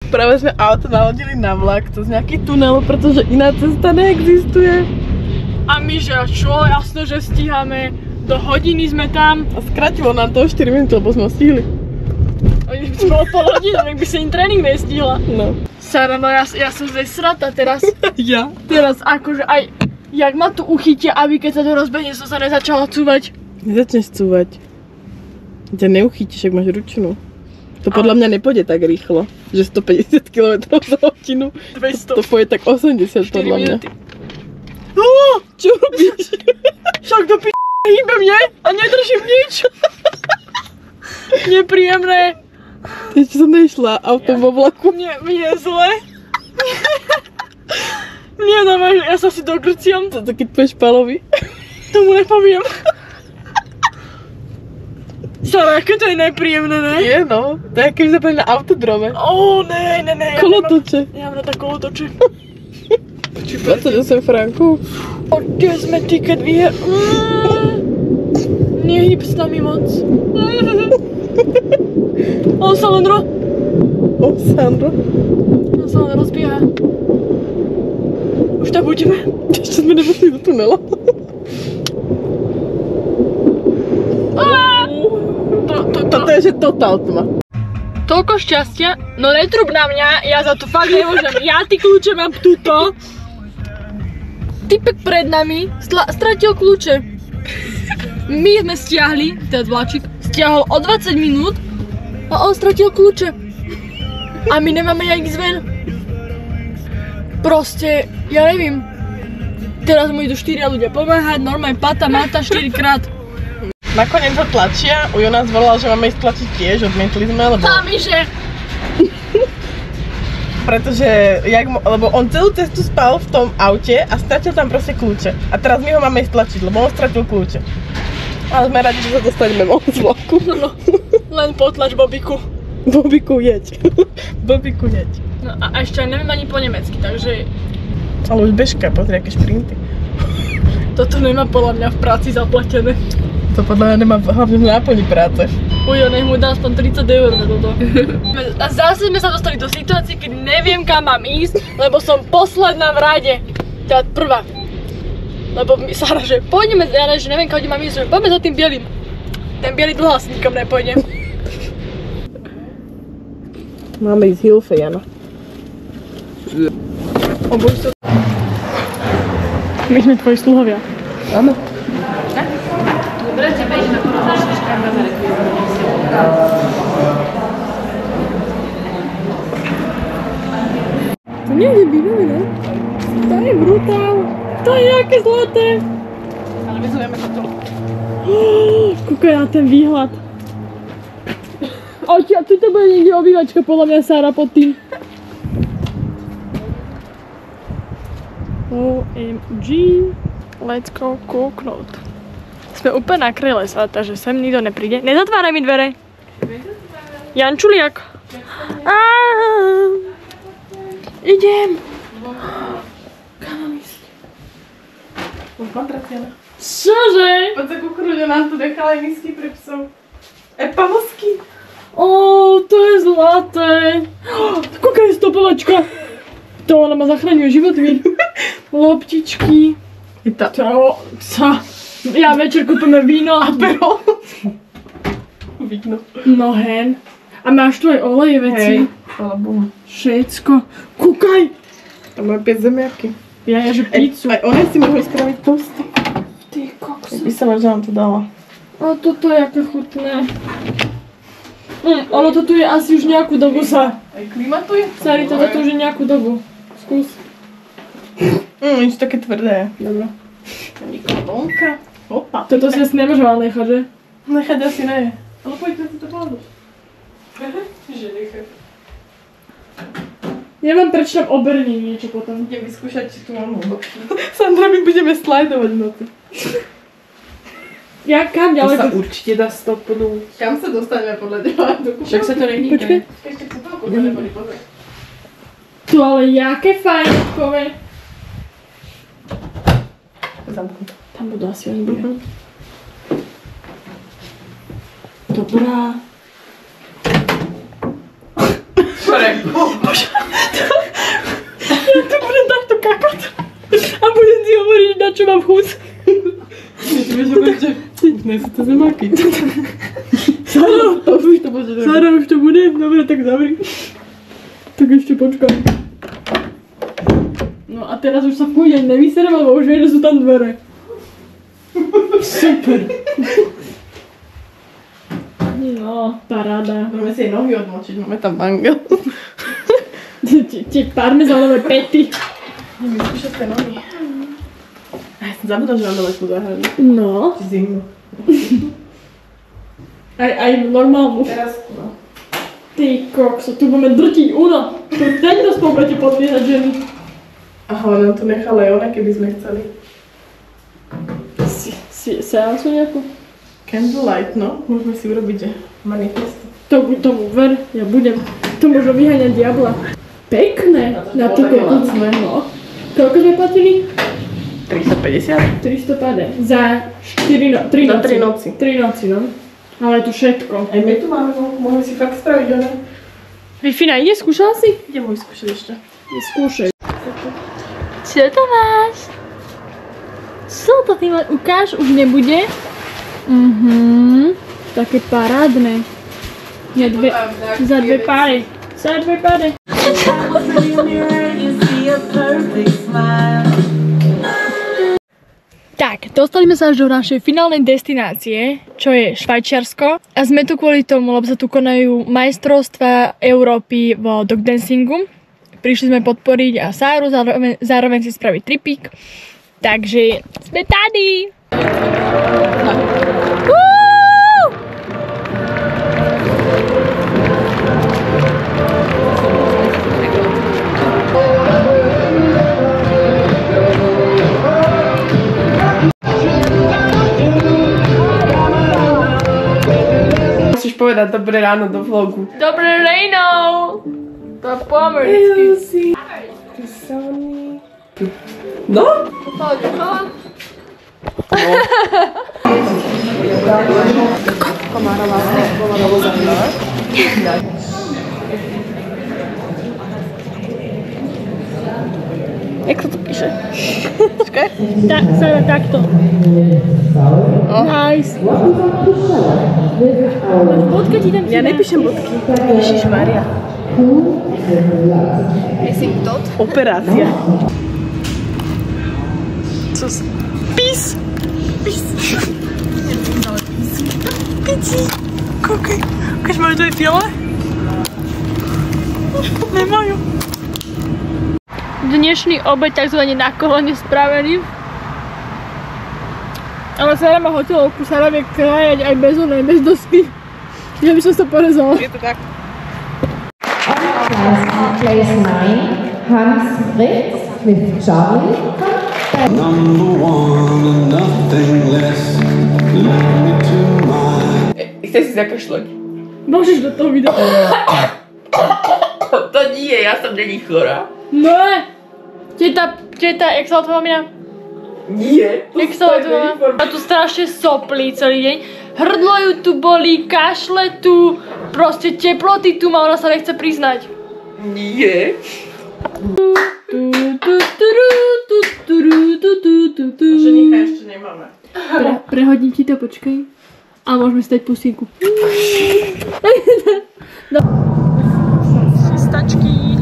Práve sme auto nahodili na vlak, to z nejaký tunel, pretože iná cesta neexistuje. A my že čo, jasno, že stíhame, do hodiny sme tam. A skratilo nám to o 4 minúty, lebo sme ho stihli. Oni by sme o pol hodiny, tak by sa im tréning nestihla. No. Sara, no ja som zesrata teraz. Ja? Teraz akože aj, jak ma tu uchytia, aby keď sa to rozbehne, som sa nezačala cúvať. Nezačneš cúvať. Ťa neuchytíš, ak máš ručnú. To podľa mňa nepôjde tak rýchlo, že 150 km za hodinu. 200. To pôjde tak 80 podľa mňa. Čo robíš? Však do hýbem, nie? A nedržím nič. Nepríjemné. Ty čo som nešla autom vo vlaku? Mne je zle. Mne dávaj, ja sa si dogrciam. To keď pôjdeš Palovi? Tomu nepoviem. Sara, aké to je nepríjemné, ne? Je no, to je keď sme boli na autodrome. Ne. Kolotoče. Ja mám na tak kolotoče. 28 frankov. Kde sme tiket vyher... Nehýb s nami moc. On sa len rozbieha. Už tam budeme. Ešte sme nevošli do tunela. Toto je že totál tma. Toľko šťastia, no netrub na mňa, ja za to fakt nemôžem. Ja ty kľúče mám tuto. Typek pred nami stratil kľúče. My sme stiahli, ten vláčik stiahol o 20 minút a on stratil kľúče. A my nemáme jak ísť ven. Proste, ja neviem. Teraz mu idú 4 ľudia pomáhať, normálne pata, mata 4 krát. Nakoniec ho tlačia, Ujo nás volal, že máme ísť tlačiť tiež, odmietli sme, lebo... A my že... Pretože, lebo on celú cestu spal v tom aute a stratil tam proste kľúče. A teraz my ho máme ísť tlačiť, lebo on stratil kľúče. Ale sme radi, že sa dostaneme von z vlaku. No, len potlač Bobiku. Bobiku, jeď. Bobiku, jeď. No a ešte aj neviem ani po nemecky, takže... Ale už bežka, pozri, aké šprinty. Toto nemá podľa mňa v práci zaplatené. To podľa mňa nemá hlavne v náplni práce. Ujo, nech mu dá aspoň 30 € za toto. A zase sme sa dostali do situácie, keď neviem kam mám ísť, lebo som posledná v rade. Teda prvá. Lebo Sara, že pôjdeme, ja že neviem kam mám ísť, že poďme za tým bielým. Ten bielý dlho asi nikam nepôjde. Máme ísť Hilfe, Jana. My sme tvoji sluhovia. Áno. Dobre, teba ideme poroznáš, škába za rekvizitu. To niekde bývame, ne? To je brutál. To je nejaké zlaté. Ale vyzujeme sa tu. Kúkaj na ten výhľad. A tu to bude niekde obývačka, podľa mňa, Sára, pod tým. OMG. Let's go kúknúť. Sme úplne na kraji lesa, takže sem nikto nepríde. Nezatváraj mi dvere. Jančuliak. Idem. Kam mám ísť? Kontraciana. Čože? Poď sa kúknúť, že nám tu nechali misky pre psov. Pavosky. To je zlaté. Kúkaj, stopovačka. To ona ma zachraňuje životmi. Loptičky. Ja večer kúpime víno. Aperol. Víno. No hen. A máš tu aj olej veci. Hej, chvála Bohu. Všetko. Kúkaj. A moje 5 zemiaky. Ja že pizzu. Aj one si mohli spraviť tosty. Ty kokos. By sa ma, že vám to dala. A toto je aké chutné. Ono to tu je asi už nejakú dobu sa. Aj klimatuje? Sari, toto tu už je nejakú dobu. Skús. Nič také tvrdé. Dobre. Nikolonka. Opa. Toto si asi nemôže vám nechať, že? Nechať asi ne. Ale poďme si to povedať. Že nechať. Neviem, prečo tam oberní niečo potom. Idem vyskúšať, či tu mám hlboký. Sandra, my budeme slajdovať v noci. Ja kam To ďalej? sa určite dá stopnúť. Kam sa dostaneme podľa teba? Však sa to nehýbe. Počkaj. Ešte sa toľko sa neboli pozrieť. Tu ale jaké fajnkové. Zamknúť. Tam budú asi oni bývať. Dobrá. Bože, ja tu budem takto kakať. A budem si hovoriť, na čo mám chuť. Ne sú to zemáky. Sára, už to bude? Dobre, tak zavri. Tak ešte počkaj. No a teraz už sa v kúde nevyserem, lebo už vie, že sú tam dvere. Super. No, paráda. Môžeme si jej nohy odmočiť, máme tam mangel. Tie parmezánové pety. Ideme skúšať tie nohy. Ja som zabudla, že mám dole tú záhradu. No. Zimu. Aj normálnu. Teraz, no. Ty kokso, tu budeme drtiť uno. Tu tento spolu budete podliehať ženy. Aha, nám to nechala aj ona, keby sme chceli. Seansu nejakú? Candlelight, no. Môžeme si urobiť, že manifesto. Tomu ver, ja budem. To môžu vyháňať diabla. Pekné. Na to lacné. No. Koľko sme platili? 350? 350. Za 3 noci. 3 noci, no. Ale tu všetko. Aj my tu máme, môžeme si fakt spraviť, ale... Wi-Fi ide? Skúšala si? Idem ho skúšať ešte. Skúšaj. Čo to máš? Co to ty máš? Ukáž, už nebude. Také parádne. Za dve páry. Za dve páry. Tak, dostali sme sa až do našej finálnej destinácie, čo je Švajčiarsko. A sme tu kvôli tomu, lebo sa tu konajú majstrovstvá Európy vo dog dancingu. Prišli sme podporiť a Sáru, zároveň si spraviť tripík. Takže sme tady! Musíš povedať dobré ráno do vlogu. Dobré ráno! To po americky. No? Komárová bola zaujímavá. Jak sa to píše? Počkaj. Tak, Sára, takto. Nice. Bodka ti tam Ja nepíšem bodky. Ježišmaria. Myslím tot? Operácia. Co sa... Pís! Pís! Pici! Koľkej? Ukáž, majú to aj fiole? Nemajú. Dnešný obed takzvané na kolene spravený. Ale Sára má hotelovku, Sára vie krájať aj bez onej, bez dosky. Ja by som to porezala. Je to tak. Place 9, Hans Fritz with Charlie. Number one and nothing less. Lead me to my... Chceš si zakašľať? Môžeš do toho videa. To nie, ja som není chorá. No! Teta, jak sa to mamina? Nie. Jak sa to mamina? A tu strašne soplí celý deň. Hrdlo ju tu bolí, kašle tu, proste teploty tu má, ona sa nechce priznať. Nie. Ženicha ešte nemáme. Prehodím ti to, počkaj. A môžeme si dať pusínku. No. Čistačky.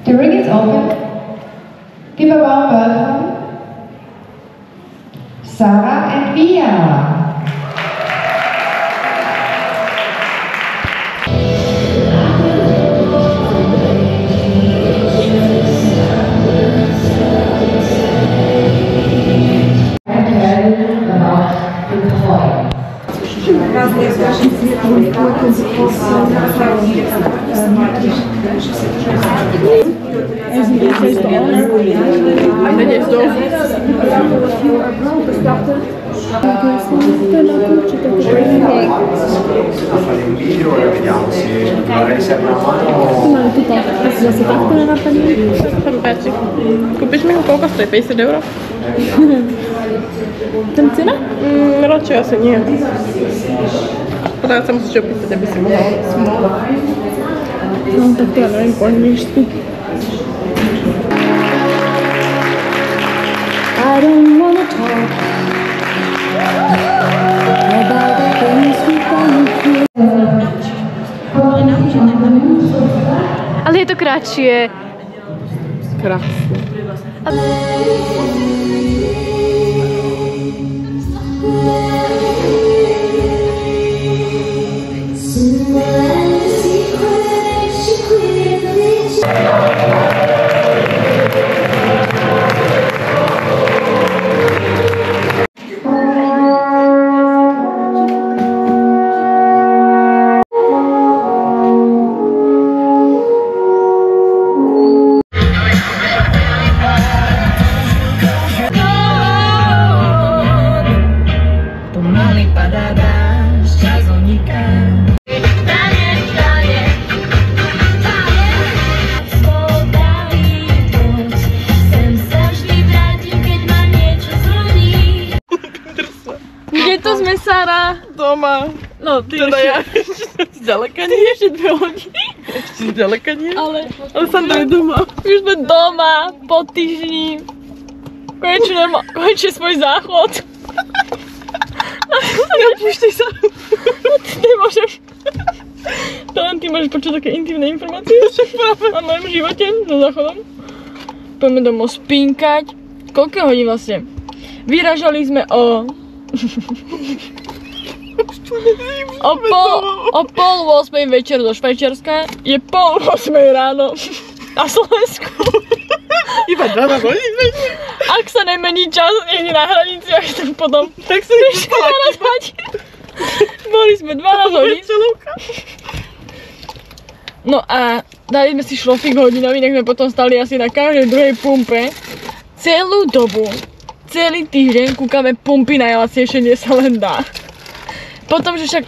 The ring is open. Give a warm welcome. Sarah and Pia. Kúpiš mi ho, koľko stojí? 50 €? Ten cena? Radšej asi nie. Potom sa musíš opýtať, aby si mohla. No tak to ja neviem po angličsku. I don't wanna talk about the things we've gone through. Ale je to kratšie. Krásne. Sára. Doma. No, ty teda ešte... ja ešte zďaleka nie. Ešte 2 hodiny. Ešte zďaleka nie. Ale Sandra je doma. už sme doma, po týždni. Konečne svoj záchod. Nepúšťaj sa. Ty nemôžeš. To len ty môžeš počuť také intimné informácie o mojom živote so záchodom. Poďme domov spinkať. Koľko hodín vlastne? Vyražali sme o pol 8 večer do Švajčiarska. Je pol 8 ráno na Slovensku. Iba 12 hodín. Ak sa nemení čas niekde na hraniciach, tak potom Tak sa ešte 12 hodín. Boli sme 12 hodín. No a dali sme si šlofík hodinový, tak sme potom stali asi na každej druhej pumpe. Celú dobu, celý týždeň kúkame pumpy najlacnejšie, kde sa len dá. Potom, že však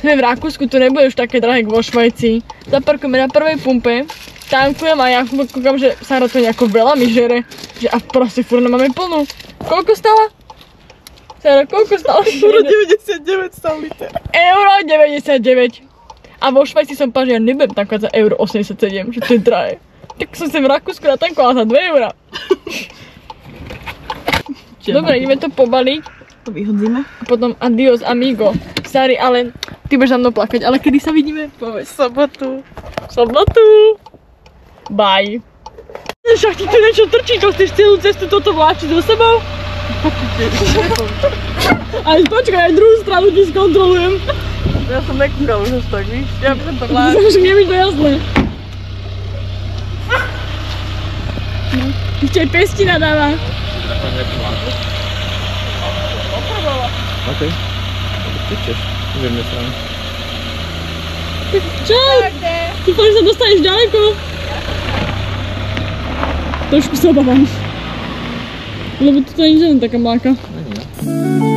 sme v Rakúsku, to nebude už také drahé vo Švajci. Zaparkujeme na prvej pumpe, tankujem a ja kúkam, že Sára to nejako veľa mi žere. Že a proste furt máme plnú. Koľko stala? Sára, koľko stala? Euro 99 stal liter. Euro 99. A vo Švajci som povedal, že ja nebudem tankovať za euro 87, že to je drahé. Tak som sa v Rakúsku natankovala za 2 eurá. Dobre, ideme to pobaliť. To vyhodzíme. A potom adios amigo. Sari, ale ty budeš za mnou plakať, ale kedy sa vidíme? Povedz. Sobotu. Sobotu. Bye. Však ti tu niečo trčí, to chceš celú cestu toto vláčiť so sebou? Aj počkaj, aj druhú stranu ti skontrolujem. Ja som nekúkal už tak, víš? Ja by som to vláčil. Však nevíš to jasné. No, ešte aj pesti nadáva. OK. Tečeš. Ideme stranu. Čau! Dúfam, že sa dostaneš ďaleko. Trošku sa obávam. Lebo toto nie je len taká mláka. Není, no.